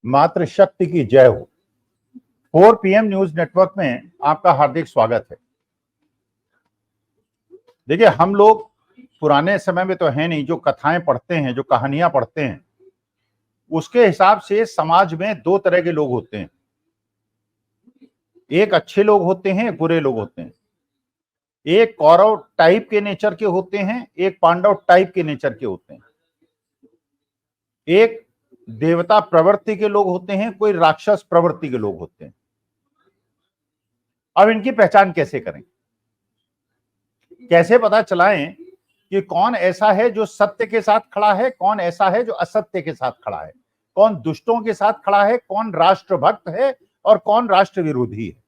मातृशक्ति की जय हो। 4 PM न्यूज नेटवर्क में आपका हार्दिक स्वागत है। देखिए, हम लोग पुराने समय में तो है नहीं, जो कथाएं पढ़ते हैं, जो कहानियां पढ़ते हैं, उसके हिसाब से समाज में दो तरह के लोग होते हैं। एक अच्छे लोग होते हैं, एक बुरे लोग होते हैं। एक कौरव टाइप के नेचर के होते हैं, एक पांडव टाइप के नेचर के होते हैं। एक देवता प्रवृत्ति के लोग होते हैं, कोई राक्षस प्रवृत्ति के लोग होते हैं। अब इनकी पहचान कैसे करें, कैसे पता चलाएं कि कौन ऐसा है जो सत्य के साथ खड़ा है, कौन ऐसा है जो असत्य के साथ खड़ा है, कौन दुष्टों के साथ खड़ा है, कौन राष्ट्रभक्त है और कौन राष्ट्र विरोधी है।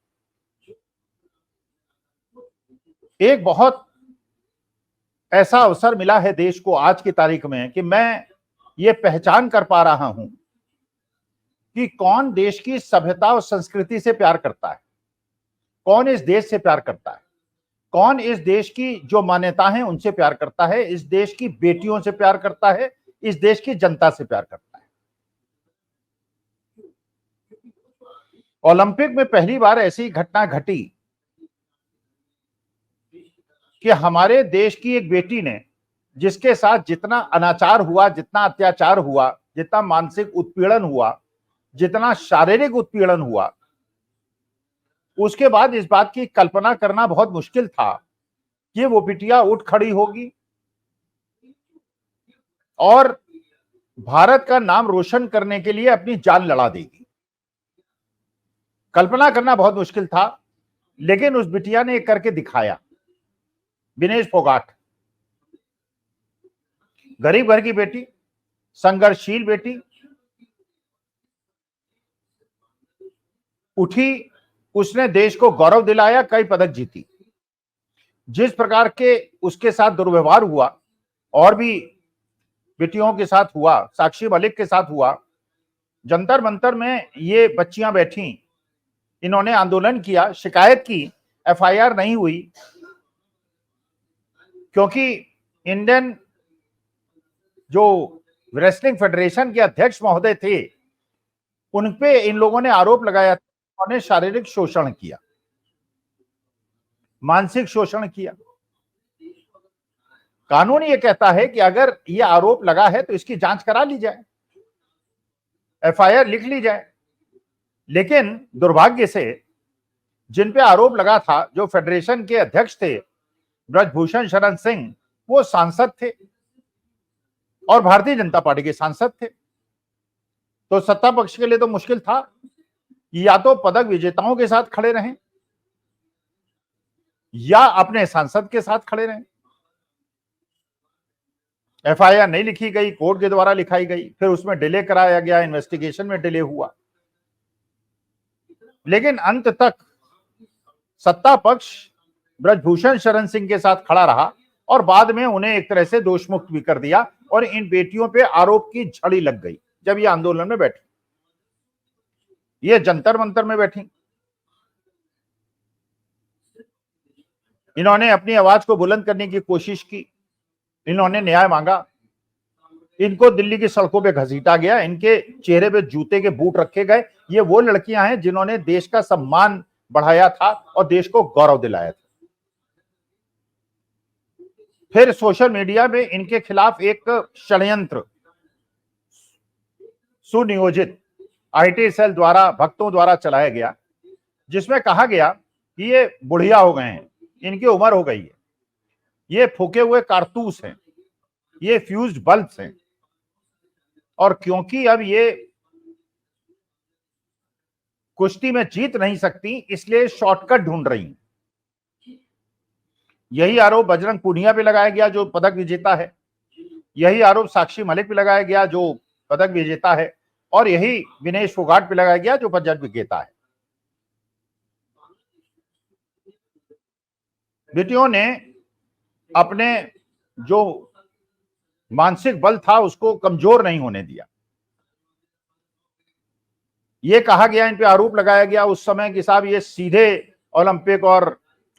एक बहुत ऐसा अवसर मिला है देश को आज की तारीख में कि मैं ये पहचान कर पा रहा हूं कि कौन देश की सभ्यता और संस्कृति से प्यार करता है, कौन इस देश से प्यार करता है, कौन इस देश की जो मान्यता है उनसे प्यार करता है, इस देश की बेटियों से प्यार करता है, इस देश की जनता से प्यार करता है। ओलंपिक में पहली बार ऐसी घटना घटी कि हमारे देश की एक बेटी ने, जिसके साथ जितना अनाचार हुआ, जितना अत्याचार हुआ, जितना मानसिक उत्पीड़न हुआ, जितना शारीरिक उत्पीड़न हुआ, उसके बाद इस बात की कल्पना करना बहुत मुश्किल था कि वो बिटिया उठ खड़ी होगी और भारत का नाम रोशन करने के लिए अपनी जान लड़ा देगी। कल्पना करना बहुत मुश्किल था, लेकिन उस बिटिया ने करके दिखाया। विनेश फोगाट, गरीब घर की बेटी, संघर्षशील बेटी, उठी, उसने देश को गौरव दिलाया, कई पदक जीती। जिस प्रकार के उसके साथ दुर्व्यवहार हुआ और भी बेटियों के साथ हुआ, साक्षी मलिक के साथ हुआ, जंतर मंतर में ये बच्चियां बैठी, इन्होंने आंदोलन किया, शिकायत की, FIR नहीं हुई, क्योंकि इंडियन जो रेसलिंग फेडरेशन के अध्यक्ष महोदय थे, उन पे इन लोगों ने आरोप लगाया था, उन्होंने शारीरिक शोषण किया, मानसिक शोषण किया। कानून ये कहता है कि अगर ये आरोप लगा है तो इसकी जांच करा ली जाए, FIR लिख ली जाए। लेकिन दुर्भाग्य से जिन पे आरोप लगा था, जो फेडरेशन के अध्यक्ष थे ब्रजभूषण शरण सिंह, वो सांसद थे और भारतीय जनता पार्टी के सांसद थे। तो सत्ता पक्ष के लिए तो मुश्किल था, या तो पदक विजेताओं के साथ खड़े रहें या अपने सांसद के साथ खड़े रहें। FIR नहीं लिखी गई, कोर्ट के द्वारा लिखाई गई, फिर उसमें डिले कराया गया, इन्वेस्टिगेशन में डिले हुआ, लेकिन अंत तक सत्ता पक्ष ब्रजभूषण शरण सिंह के साथ खड़ा रहा और बाद में उन्हें एक तरह से दोष मुक्त भी कर दिया और इन बेटियों पे आरोप की झड़ी लग गई। जब ये आंदोलन में बैठी, ये जंतर मंतर में बैठी, इन्होंने अपनी आवाज को बुलंद करने की कोशिश की, इन्होंने न्याय मांगा, इनको दिल्ली की सड़कों पे घसीटा गया, इनके चेहरे पे जूते के बूट रखे गए। ये वो लड़कियां हैं जिन्होंने देश का सम्मान बढ़ाया था और देश को गौरव दिलाया था। फिर सोशल मीडिया में इनके खिलाफ एक षड्यंत्र सुनियोजित IT सेल द्वारा, भक्तों द्वारा चलाया गया, जिसमें कहा गया कि ये बुढ़िया हो गए हैं, इनकी उम्र हो गई है, ये फूके हुए कारतूस हैं, ये फ्यूज्ड बल्ब्स हैं, और क्योंकि अब ये कुश्ती में जीत नहीं सकती, इसलिए शॉर्टकट ढूंढ रही हैं। यही आरोप बजरंग पूनिया पे लगाया गया, जो पदक विजेता है। यही आरोप साक्षी मलिक पे लगाया गया, जो पदक विजेता है, और यही विनेश फोगाट पे लगाया गया, जो पदक विजेता है। बेटियों ने अपने जो मानसिक बल था उसको कमजोर नहीं होने दिया। ये कहा गया, इन पे आरोप लगाया गया उस समय कि साहब ये सीधे ओलंपिक और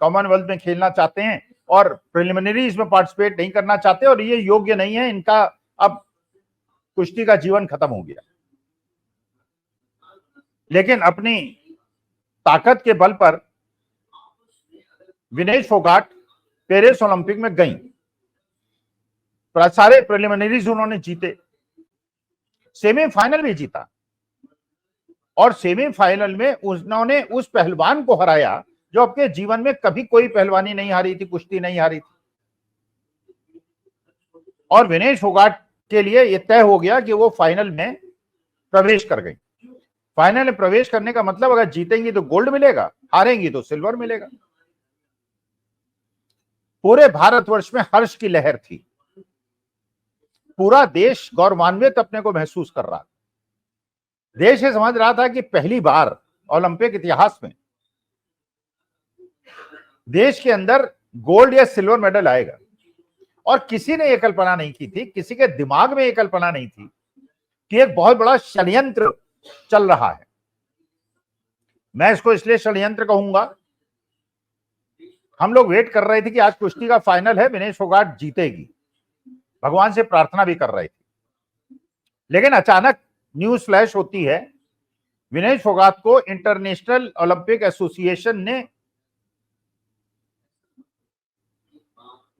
कॉमनवेल्थ में खेलना चाहते हैं और प्रिलिमिनरीज में पार्टिसिपेट नहीं करना चाहते और ये योग्य नहीं है, इनका अब कुश्ती का जीवन खत्म हो गया। लेकिन अपनी ताकत के बल पर विनेश फोगाट पेरिस ओलंपिक में गई, सारे प्रिलिमिनरीज उन्होंने जीते, सेमीफाइनल भी जीता और सेमीफाइनल में उन्होंने उस पहलवान को हराया जो अपने जीवन में कभी कोई पहलवानी नहीं हारी थी, कुश्ती नहीं हारी थी। और विनेश फोगाट के लिए यह तय हो गया कि वो फाइनल में प्रवेश कर गई। फाइनल में प्रवेश करने का मतलब अगर जीतेंगी तो गोल्ड मिलेगा, हारेंगी तो सिल्वर मिलेगा। पूरे भारतवर्ष में हर्ष की लहर थी, पूरा देश गौरवान्वित अपने को महसूस कर रहा था। देश ये समझ रहा था कि पहली बार ओलंपिक इतिहास में देश के अंदर गोल्ड या सिल्वर मेडल आएगा। और किसी ने यह कल्पना नहीं की थी, किसी के दिमाग में यह कल्पना नहीं थी कि एक बहुत बड़ा षड्यंत्र चल रहा है। मैं इसको इसलिए षड्यंत्र कहूंगा, हम लोग वेट कर रहे थे कि आज कुश्ती का फाइनल है, विनेश फोगाट जीतेगी, भगवान से प्रार्थना भी कर रहे थे। लेकिन अचानक न्यूज फ्लैश होती है, विनेश फोगाट को इंटरनेशनल ओलंपिक एसोसिएशन ने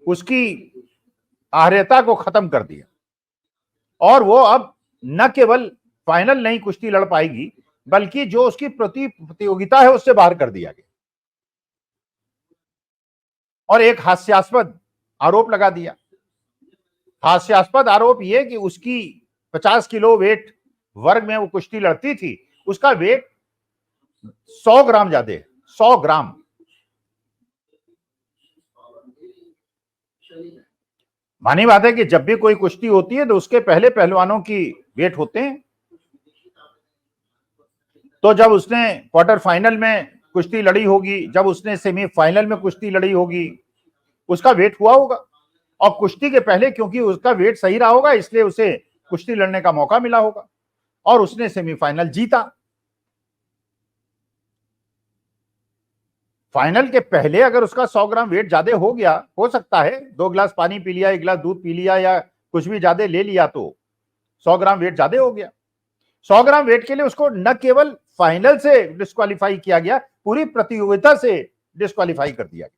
उसकी अर्हता को खत्म कर दिया और वो अब न केवल फाइनल नहीं कुश्ती लड़ पाएगी, बल्कि जो उसकी प्रतियोगिता है उससे बाहर कर दिया गया। और एक हास्यास्पद आरोप लगा दिया। हास्यास्पद आरोप यह कि उसकी 50 किलो वेट वर्ग में वो कुश्ती लड़ती थी, उसका वेट 100 ग्राम ज्यादा है, 100 ग्राम। मानी बात है कि जब भी कोई कुश्ती होती है तो उसके पहले पहलवानों की वेट होते हैं। तो जब उसने क्वार्टर फाइनल में कुश्ती लड़ी होगी, जब उसने सेमीफाइनल में कुश्ती लड़ी होगी, उसका वेट हुआ होगा। और कुश्ती के पहले क्योंकि उसका वेट सही रहा होगा, इसलिए उसे कुश्ती लड़ने का मौका मिला होगा और उसने सेमीफाइनल जीता। फाइनल के पहले अगर उसका 100 ग्राम वेट ज्यादा हो गया, हो सकता है 2 गिलास पानी पी लिया, 1 गिलास दूध पी लिया या कुछ भी ज्यादा ले लिया तो 100 ग्राम वेट ज्यादा हो गया। 100 ग्राम वेट के लिए उसको न केवल फाइनल से डिस्क्वालीफाई किया गया, पूरी प्रतियोगिता से डिस्क्वालीफाई कर दिया गया।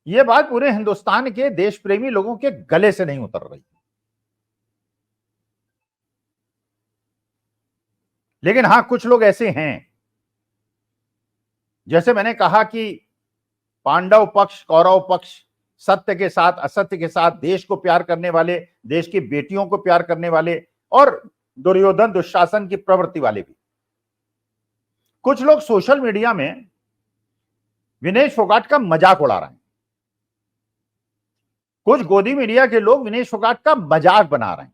यह बात पूरे हिंदुस्तान के देश प्रेमी लोगों के गले से नहीं उतर रही। लेकिन हां, कुछ लोग ऐसे हैं, जैसे मैंने कहा कि पांडव पक्ष, कौरव पक्ष, सत्य के साथ, असत्य के साथ, देश को प्यार करने वाले, देश की बेटियों को प्यार करने वाले और दुर्योधन दुशासन की प्रवृत्ति वाले भी। कुछ लोग सोशल मीडिया में विनेश फोगाट का मजाक उड़ा रहे हैं। कुछ गोदी मीडिया के लोग विनेश फोगाट का मजाक बना रहे हैं।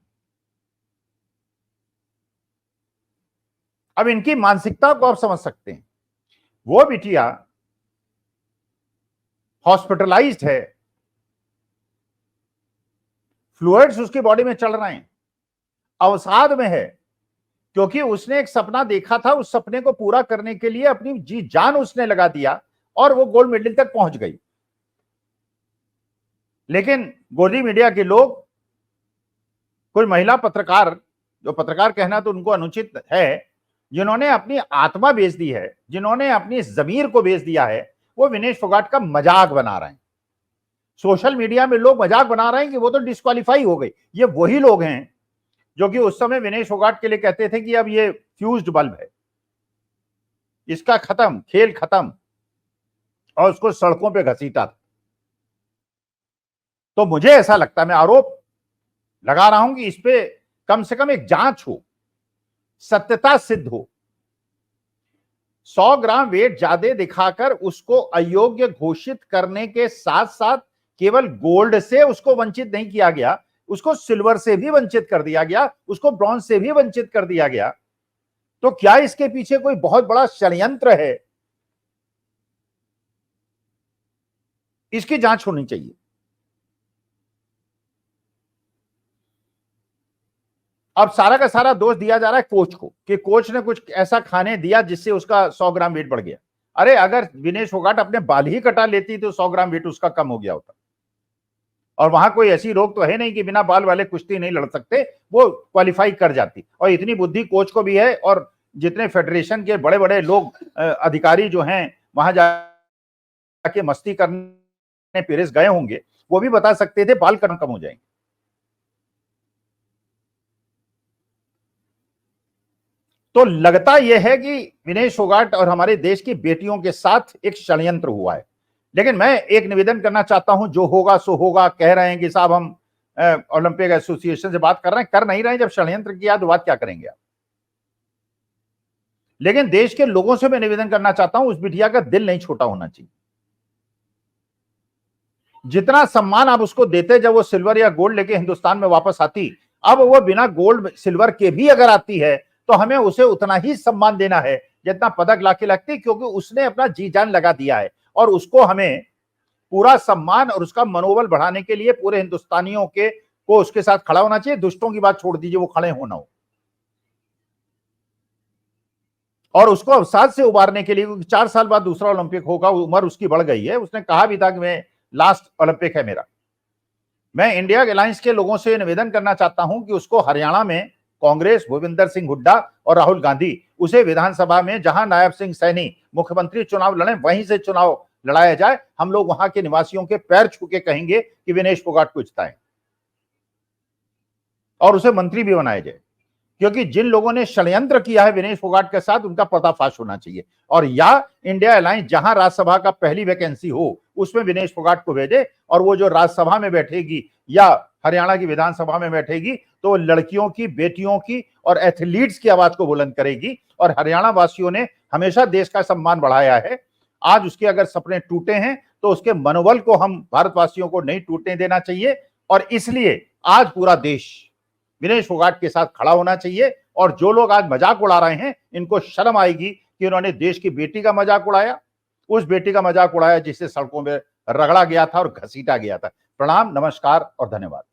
अब इनकी मानसिकता को आप समझ सकते हैं। वो बिटिया हॉस्पिटलाइज्ड है, फ्लूइड्स उसकी बॉडी में चल रहे हैं, अवसाद में है, क्योंकि उसने एक सपना देखा था। उस सपने को पूरा करने के लिए अपनी जी जान उसने लगा दिया और वो गोल्ड मेडल तक पहुंच गई। लेकिन गोदी मीडिया के लोग, कोई महिला पत्रकार, जो पत्रकार कहना तो उनको अनुचित है, जिन्होंने अपनी आत्मा बेच दी है, जिन्होंने अपनी जमीर को बेच दिया है, वो विनेश फोगाट का मजाक बना रहे हैं। सोशल मीडिया में लोग मजाक बना रहे हैं कि वो तो डिस्क्वालीफाई हो गई। ये वही लोग हैं जो कि उस समय विनेश फोगाट के लिए कहते थे कि अब ये फ्यूज्ड बल्ब है, इसका खत्म, खेल खत्म, और उसको सड़कों पे घसीटा था। तो मुझे ऐसा लगता है, मैं आरोप लगा रहा हूं कि इस पे कम से कम एक जांच हो, सत्यता सिद्ध हो। 100 ग्राम वेट ज्यादा दिखाकर उसको अयोग्य घोषित करने के साथ साथ केवल गोल्ड से उसको वंचित नहीं किया गया, उसको सिल्वर से भी वंचित कर दिया गया, उसको ब्रॉन्ज से भी वंचित कर दिया गया। तो क्या इसके पीछे कोई बहुत बड़ा षड्यंत्र है? इसकी जांच होनी चाहिए। अब सारा का सारा दोष दिया जा रहा है कोच को, कि कोच ने कुछ ऐसा खाने दिया जिससे उसका 100 ग्राम वेट बढ़ गया। अरे अगर विनेश फोगाट अपने बाल ही कटा लेती तो 100 ग्राम वेट उसका कम हो गया होता। और वहां कोई ऐसी रोक तो है नहीं कि बिना बाल वाले कुश्ती नहीं लड़ सकते, वो क्वालिफाई कर जाती। और इतनी बुद्धि कोच को भी है, और जितने फेडरेशन के बड़े बड़े लोग अधिकारी जो हैं वहां जाके मस्ती करने पेरिस गए होंगे, वो भी बता सकते थे बाल कम हो जाएंगे। तो लगता यह है कि विनेश फोगाट और हमारे देश की बेटियों के साथ एक षड्यंत्र हुआ है। लेकिन मैं एक निवेदन करना चाहता हूं, जो होगा सो होगा, कह रहे हैं कि साहब हम ओलंपिक एसोसिएशन से बात कर रहे हैं, कर नहीं रहे हैं। जब षड्यंत्र किया तो बात क्या करेंगे आप? लेकिन देश के लोगों से मैं निवेदन करना चाहता हूं, उस बिटिया का दिल नहीं छोटा होना चाहिए। जितना सम्मान आप उसको देते जब वो सिल्वर या गोल्ड लेके हिंदुस्तान में वापस आती, अब वो बिना गोल्ड सिल्वर के भी अगर आती है तो हमें उसे उतना ही सम्मान देना है जितना पदक लाके लगती, क्योंकि उसने अपना जी जान लगा दिया है। और उसको हमें पूरा सम्मान और उसका मनोबल बढ़ाने के लिए पूरे हिंदुस्तानियों के को उसके साथ खड़ा होना चाहिए। दुष्टों की बात छोड़ दीजिए, वो खड़े होना हो। और उसको अवसाद से उबारने के लिए, 4 साल बाद दूसरा ओलंपिक होगा, उम्र उसकी बढ़ गई है। उसने कहा भी था कि मैं लास्ट ओलंपिक है मेरा। मैं इंडिया अलायंस के लोगों से निवेदन करना चाहता हूं कि उसको हरियाणा में कांग्रेस, भूपिंदर सिंह हुड्डा और राहुल गांधी, उसे विधानसभा में जहां नायब सिंह सैनी मुख्यमंत्री चुनाव लड़े, वहीं से चुनाव लड़ाया जाए। हम लोग वहां के निवासियों के पैर छू के कहेंगे कि विनेश फोगाट को जिताएं और उसे मंत्री भी बनाया जाए। क्योंकि जिन लोगों ने षड्यंत्र किया है विनेश फोगाट के साथ, उनका पर्दाफाश होना चाहिए। और या इंडिया अलायंस जहां राज्यसभा का पहली वैकेंसी हो उसमें विनेश फोगाट को भेजे, और वो जो राज्यसभा में बैठेगी या हरियाणा की विधानसभा में बैठेगी तो लड़कियों की, बेटियों की और एथलीट्स की आवाज को बुलंद करेगी। और हरियाणा वासियों ने हमेशा देश का सम्मान बढ़ाया है। आज उसके अगर सपने टूटे हैं तो उसके मनोबल को हम भारतवासियों को नहीं टूटने देना चाहिए। और इसलिए आज पूरा देश विनेश फोगाट के साथ खड़ा होना चाहिए। और जो लोग आज मजाक उड़ा रहे हैं, इनको शर्म आएगी कि उन्होंने देश की बेटी का मजाक उड़ाया, उस बेटी का मजाक उड़ाया जिसे सड़कों में रगड़ा गया था और घसीटा गया था। प्रणाम, नमस्कार और धन्यवाद।